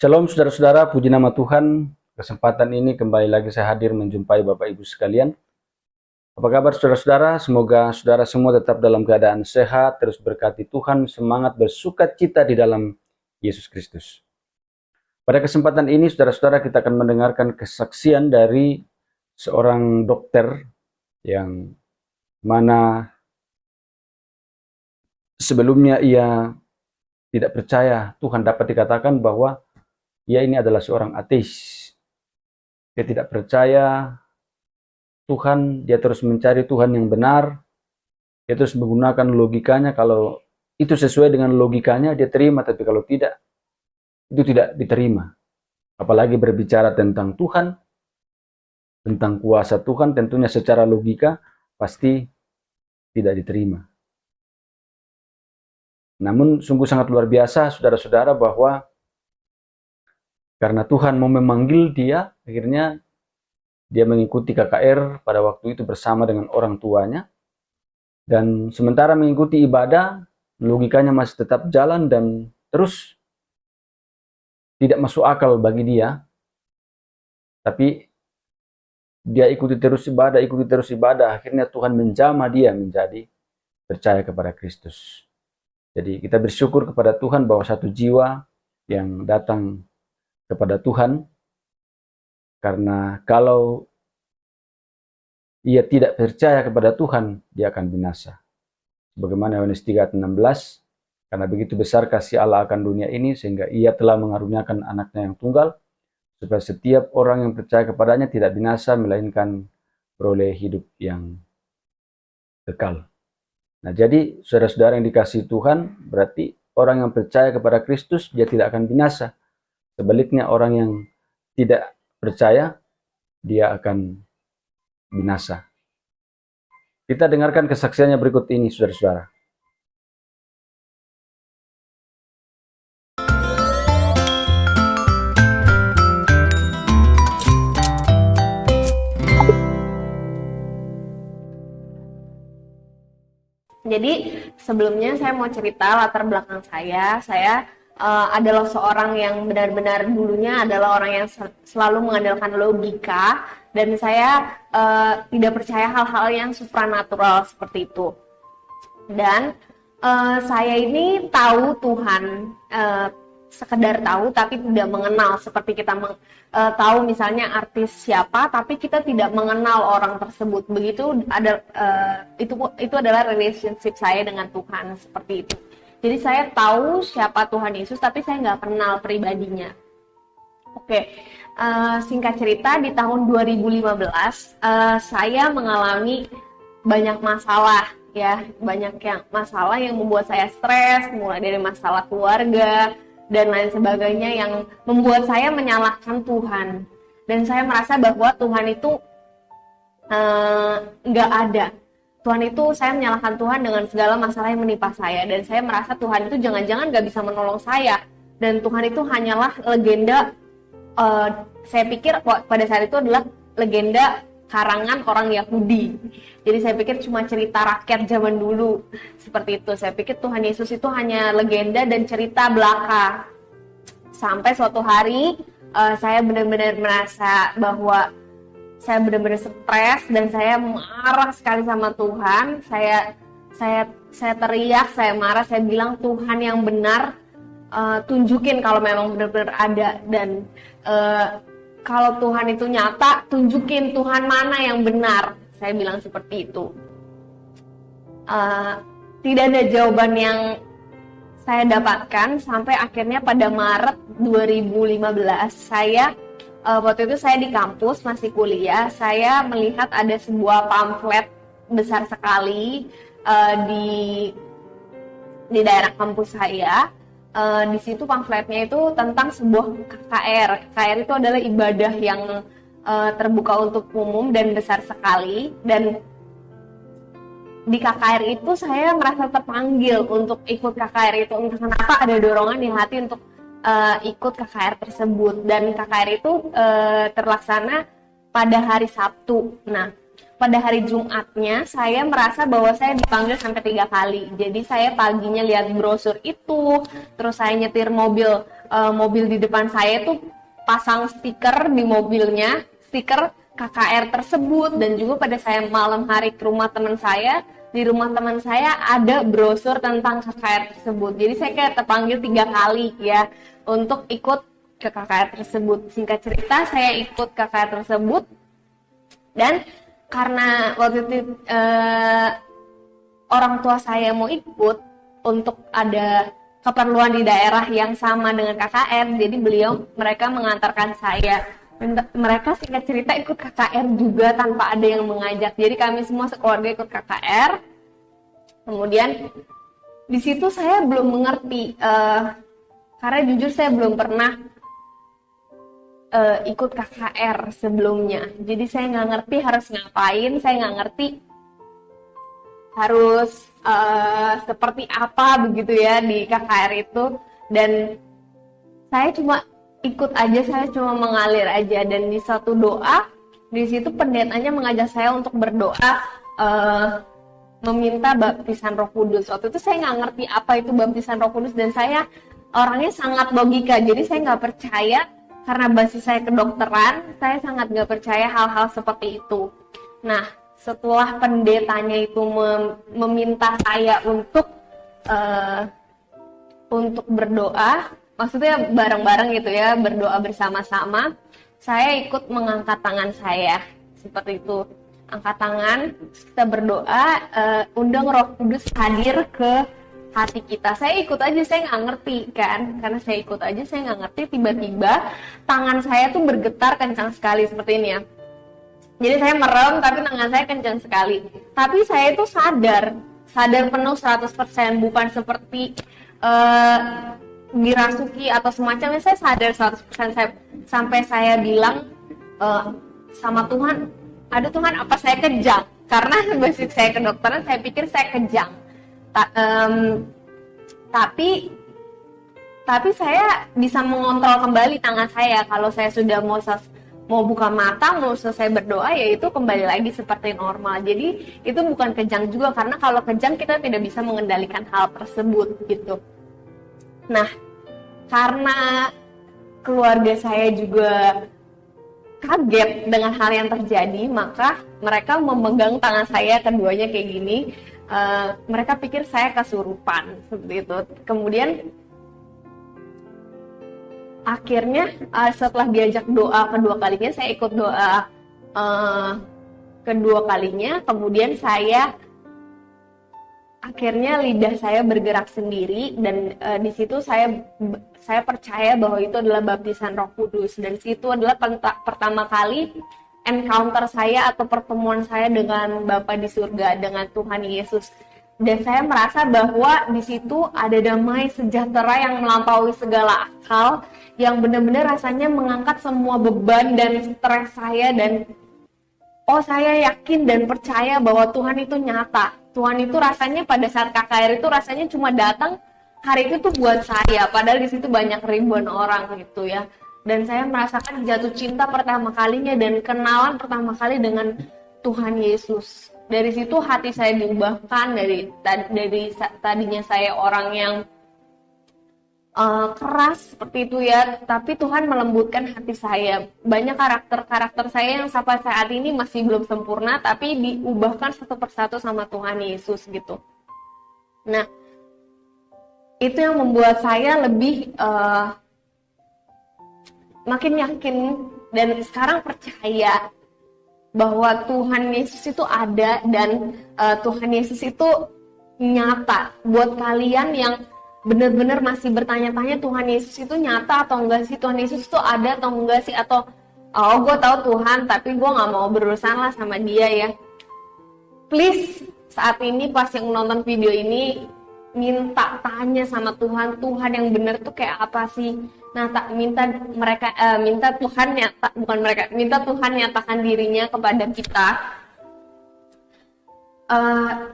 Shalom saudara-saudara, puji nama Tuhan. Kesempatan ini kembali lagi saya hadir menjumpai Bapak Ibu sekalian. Apa kabar saudara-saudara? Semoga saudara semua tetap dalam keadaan sehat, terus berkati Tuhan, semangat bersuka cita di dalam Yesus Kristus. Pada kesempatan ini saudara-saudara kita akan mendengarkan kesaksian dari seorang dokter yang mana sebelumnya ia tidak percaya Tuhan, dapat dikatakan bahwa ia ini adalah seorang ateis. Dia tidak percaya Tuhan, dia terus mencari Tuhan yang benar, dia terus menggunakan logikanya. Kalau itu sesuai dengan logikanya, dia terima, tapi kalau tidak, itu tidak diterima. Apalagi berbicara tentang Tuhan, tentang kuasa Tuhan, tentunya secara logika pasti tidak diterima. Namun sungguh sangat luar biasa saudara-saudara bahwa karena Tuhan mau memanggil dia, akhirnya dia mengikuti KKR pada waktu itu bersama dengan orang tuanya. Dan sementara mengikuti ibadah, logikanya masih tetap jalan dan terus tidak masuk akal bagi dia. Tapi dia ikuti terus ibadah, akhirnya Tuhan menjamah dia menjadi percaya kepada Kristus. Jadi kita bersyukur kepada Tuhan bahwa satu jiwa yang datang kepada Tuhan, karena kalau ia tidak percaya kepada Tuhan, dia akan binasa. Bagaimana Yohanes 3:16, karena begitu besar kasih Allah akan dunia ini, sehingga ia telah mengaruniakan anaknya yang tunggal, supaya setiap orang yang percaya kepadanya tidak binasa, melainkan beroleh hidup yang kekal. Nah, jadi saudara-saudara yang dikasihi Tuhan, berarti orang yang percaya kepada Kristus, dia tidak akan binasa. Sebaliknya orang yang tidak percaya, dia akan binasa. Kita dengarkan kesaksiannya berikut ini, saudara-saudara. Jadi sebelumnya saya mau cerita latar belakang saya. Saya adalah seorang yang benar-benar dulunya adalah orang yang selalu mengandalkan logika, dan saya tidak percaya hal-hal yang supranatural seperti itu. Dan saya ini tahu Tuhan, sekedar tahu tapi tidak mengenal, seperti kita tahu misalnya artis siapa tapi kita tidak mengenal orang tersebut. Begitu ada itu adalah relationship saya dengan Tuhan, seperti itu. Jadi saya tahu siapa Tuhan Yesus tapi saya nggak kenal pribadinya. Oke, singkat cerita, di tahun 2015 saya mengalami banyak masalah, ya, banyak masalah yang membuat saya stres, mulai dari masalah keluarga dan lain sebagainya yang membuat saya menyalahkan Tuhan. Dan saya merasa bahwa Tuhan itu nggak ada. Tuhan itu, saya menyalahkan Tuhan dengan segala masalah yang menimpa saya. Dan saya merasa Tuhan itu jangan-jangan nggak bisa menolong saya. Dan Tuhan itu hanyalah legenda, saya pikir pada saat itu adalah legenda karangan orang Yahudi. Jadi saya pikir cuma cerita rakyat zaman dulu, seperti itu. Saya pikir Tuhan Yesus itu hanya legenda dan cerita belaka. Sampai suatu hari saya benar-benar merasa bahwa saya benar-benar stres dan saya marah sekali sama Tuhan. Saya teriak, saya marah, saya bilang, Tuhan yang benar, tunjukin kalau memang benar-benar ada, dan kalau Tuhan itu nyata, tunjukin Tuhan mana yang benar. Saya bilang seperti itu. Tidak ada jawaban yang saya dapatkan sampai akhirnya pada Maret 2015 saya waktu itu saya di kampus masih kuliah. Saya melihat ada sebuah pamflet besar sekali di daerah kampus saya. Di situ pamfletnya itu tentang sebuah KKR. KKR itu adalah ibadah yang terbuka untuk umum dan besar sekali. Dan di KKR itu saya merasa terpanggil untuk ikut KKR itu. Entah kenapa ada dorongan di hati untuk ikut KKR tersebut. Dan KKR itu terlaksana pada hari Sabtu. Nah, pada hari Jumatnya saya merasa bahwa saya dipanggil sampai 3 kali. Jadi saya paginya lihat brosur itu, terus saya nyetir mobil mobil di depan saya tuh pasang stiker di mobilnya, stiker KKR tersebut. Dan juga pada saya malam hari ke rumah teman saya, di rumah teman saya ada brosur tentang KKR tersebut. Jadi saya kayak terpanggil 3 kali ya untuk ikut ke KKR tersebut. Singkat cerita, saya ikut KKR tersebut, dan karena waktu itu orang tua saya mau ikut untuk ada keperluan di daerah yang sama dengan KKR, jadi mereka mengantarkan saya. Mereka singkat cerita ikut KKR juga tanpa ada yang mengajak. Jadi kami semua sekeluarga ikut KKR. Kemudian di situ saya belum mengerti, karena jujur saya belum pernah ikut KKR sebelumnya. Jadi saya nggak ngerti harus ngapain, saya nggak ngerti harus seperti apa begitu ya di KKR itu. Dan saya cuma ikut aja, saya cuma mengalir aja. Dan di satu doa, di situ pendetanya mengajak saya untuk berdoa meminta baptisan Roh Kudus. Waktu itu saya nggak ngerti apa itu baptisan Roh Kudus, dan saya orangnya sangat logika, jadi saya nggak percaya. Karena basis saya kedokteran, saya sangat nggak percaya hal-hal seperti itu. Nah, setelah pendetanya itu meminta saya untuk berdoa, maksudnya bareng-bareng gitu ya, berdoa bersama-sama, saya ikut mengangkat tangan saya, seperti itu. Angkat tangan, kita berdoa, undang Roh Kudus hadir ke hati kita. Saya ikut aja, saya nggak ngerti kan, karena saya ikut aja, saya nggak ngerti. Tiba-tiba tangan saya tuh bergetar kencang sekali seperti ini ya. Jadi saya merem, tapi tangan saya kencang sekali. Tapi saya itu sadar penuh 100%, bukan seperti dirasuki atau semacamnya. Saya sadar 100%. Sampai saya bilang sama Tuhan, aduh Tuhan, apa saya kejang? Karena basic saya kedokteran, saya pikir saya kejang. Tapi saya bisa mengontrol kembali tangan saya. Kalau saya sudah mau buka mata, mau selesai berdoa, ya itu kembali lagi seperti normal. Jadi itu bukan kejang juga, karena kalau kejang kita tidak bisa mengendalikan hal tersebut gitu. Nah, karena keluarga saya juga kaget dengan hal yang terjadi, maka mereka memegang tangan saya keduanya kayak gini. Mereka pikir saya kesurupan seperti itu. Kemudian akhirnya setelah diajak doa kedua kalinya, saya ikut doa kedua kalinya. Kemudian akhirnya lidah saya bergerak sendiri, dan di situ saya percaya bahwa itu adalah baptisan Roh Kudus. Dan situ adalah pertama kali encounter saya atau pertemuan saya dengan Bapa di surga, dengan Tuhan Yesus. Dan saya merasa bahwa di situ ada damai sejahtera yang melampaui segala akal, yang benar-benar rasanya mengangkat semua beban dan stres saya. Dan saya yakin dan percaya bahwa Tuhan itu nyata. Tuhan itu rasanya pada saat KKR itu rasanya cuma datang hari itu tuh buat saya, padahal di situ banyak ribuan orang gitu ya. Dan saya merasakan jatuh cinta pertama kalinya dan kenalan pertama kali dengan Tuhan Yesus. Dari situ hati saya diubahkan. Dari tadinya saya orang yang keras seperti itu ya, tapi Tuhan melembutkan hati saya. Banyak karakter saya yang sampai saat ini masih belum sempurna, tapi diubahkan satu persatu sama Tuhan Yesus gitu. Nah, itu yang membuat saya lebih makin yakin dan sekarang percaya bahwa Tuhan Yesus itu ada, dan Tuhan Yesus itu nyata. Buat kalian yang benar-benar masih bertanya-tanya Tuhan Yesus itu nyata atau enggak sih, Tuhan Yesus itu ada atau enggak sih, atau gue tahu Tuhan tapi gue nggak mau berurusan lah sama dia ya. Please, saat ini pas yang nonton video ini, minta tanya sama Tuhan, Tuhan yang benar tuh kayak apa sih? Nah, minta Tuhan nyatakan dirinya kepada kita.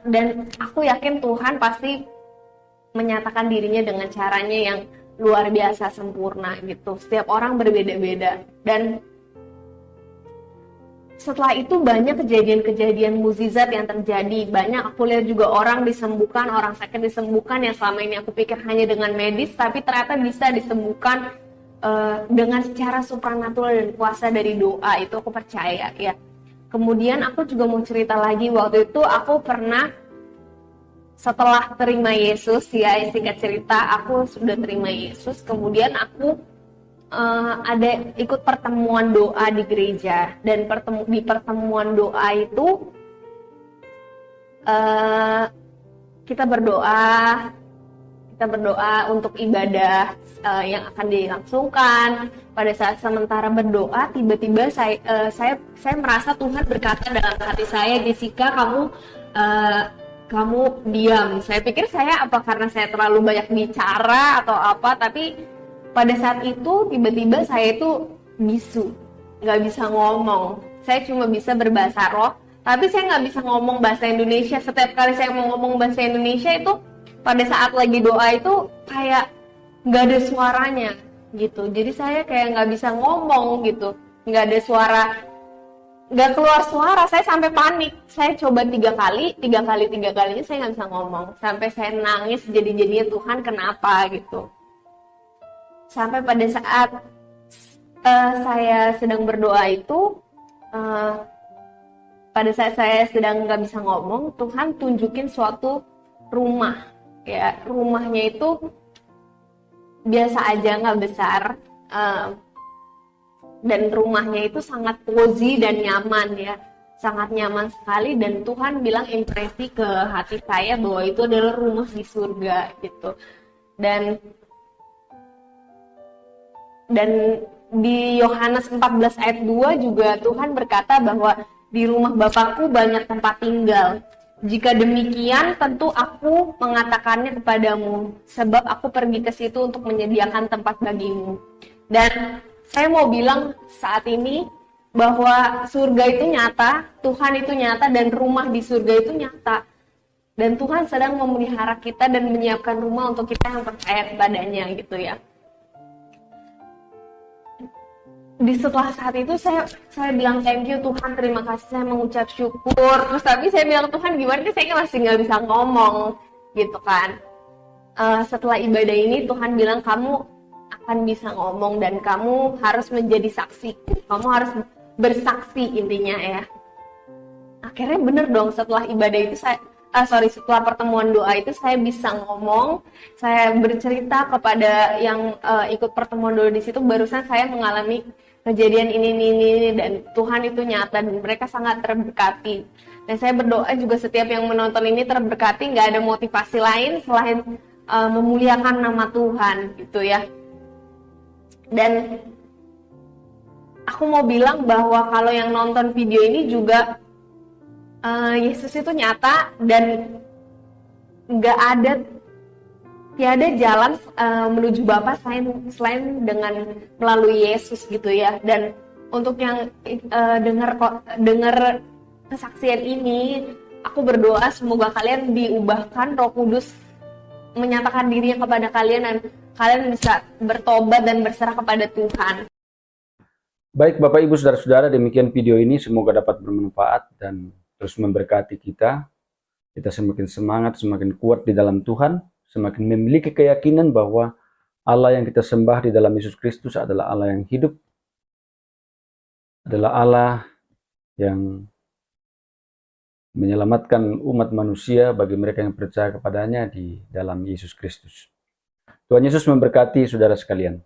Dan aku yakin Tuhan pasti menyatakan dirinya dengan caranya yang luar biasa sempurna gitu. Setiap orang berbeda-beda, dan setelah itu banyak kejadian-kejadian mukjizat yang terjadi. Banyak aku lihat juga orang disembuhkan, orang sakit disembuhkan yang selama ini aku pikir hanya dengan medis, tapi ternyata bisa disembuhkan dengan secara supranatural dan kuasa dari doa. Itu aku percaya ya. Kemudian aku juga mau cerita lagi, waktu itu aku pernah setelah terima Yesus ya, singkat cerita aku sudah terima Yesus, kemudian aku ada ikut pertemuan doa di gereja, dan di pertemuan doa itu kita berdoa untuk ibadah yang akan dilangsungkan. Pada saat sementara berdoa, tiba-tiba saya merasa Tuhan berkata dalam hati saya, Jessica, kamu diam. Saya pikir apa karena saya terlalu banyak bicara atau apa, tapi pada saat itu tiba-tiba saya itu bisu, nggak bisa ngomong. Saya cuma bisa berbahasa roh, tapi saya nggak bisa ngomong bahasa Indonesia. Setiap kali saya mau ngomong bahasa Indonesia itu pada saat lagi doa itu kayak nggak ada suaranya gitu. Jadi saya kayak nggak bisa ngomong gitu, nggak ada suara, nggak keluar suara. Saya sampai panik. Saya coba 3 kalinya saya nggak bisa ngomong. Sampai saya nangis jadi-jadinya, Tuhan kenapa gitu. Sampai pada saat saya sedang berdoa itu, pada saat saya sedang nggak bisa ngomong, Tuhan tunjukin suatu rumah. Ya, rumahnya itu biasa aja, nggak besar, dan rumahnya itu sangat cozy dan nyaman ya, sangat nyaman sekali. Dan Tuhan bilang impresi ke hati saya bahwa itu adalah rumah di surga gitu. Dan di Yohanes 14 ayat 2 juga Tuhan berkata bahwa di rumah Bapakku banyak tempat tinggal. Jika demikian, tentu aku mengatakannya kepadamu, sebab aku pergi ke situ untuk menyediakan tempat bagimu. Dan saya mau bilang saat ini bahwa surga itu nyata, Tuhan itu nyata, dan rumah di surga itu nyata. Dan Tuhan sedang memelihara kita dan menyiapkan rumah untuk kita yang percaya kepadanya gitu ya. Setelah saat itu saya bilang thank you Tuhan, terima kasih, saya mengucap syukur. Terus tapi saya bilang, Tuhan gimana nih, saya masih nggak bisa ngomong gitu kan. Setelah ibadah ini Tuhan bilang kamu akan bisa ngomong dan kamu harus menjadi saksi, kamu harus bersaksi intinya ya. Akhirnya bener dong, setelah ibadah itu setelah pertemuan doa itu saya bisa ngomong. Saya bercerita kepada yang ikut pertemuan doa di situ, barusan saya mengalami kejadian ini, dan Tuhan itu nyata dan mereka sangat terberkati. Dan saya berdoa juga setiap yang menonton ini terberkati, nggak ada motivasi lain selain memuliakan nama Tuhan gitu ya. Dan aku mau bilang bahwa kalau yang nonton video ini juga Yesus itu nyata, dan tiada jalan menuju Bapa selain dengan melalui Yesus gitu ya. Dan untuk yang dengar kesaksian ini, aku berdoa semoga kalian diubahkan, Roh Kudus menyatakan dirinya kepada kalian dan kalian bisa bertobat dan berserah kepada Tuhan. Baik Bapak Ibu Saudara-saudara, demikian video ini, semoga dapat bermanfaat dan terus memberkati kita. Kita semakin semangat, semakin kuat di dalam Tuhan, semakin memiliki keyakinan bahwa Allah yang kita sembah di dalam Yesus Kristus adalah Allah yang hidup, adalah Allah yang menyelamatkan umat manusia bagi mereka yang percaya kepadanya di dalam Yesus Kristus. Tuhan Yesus memberkati saudara sekalian.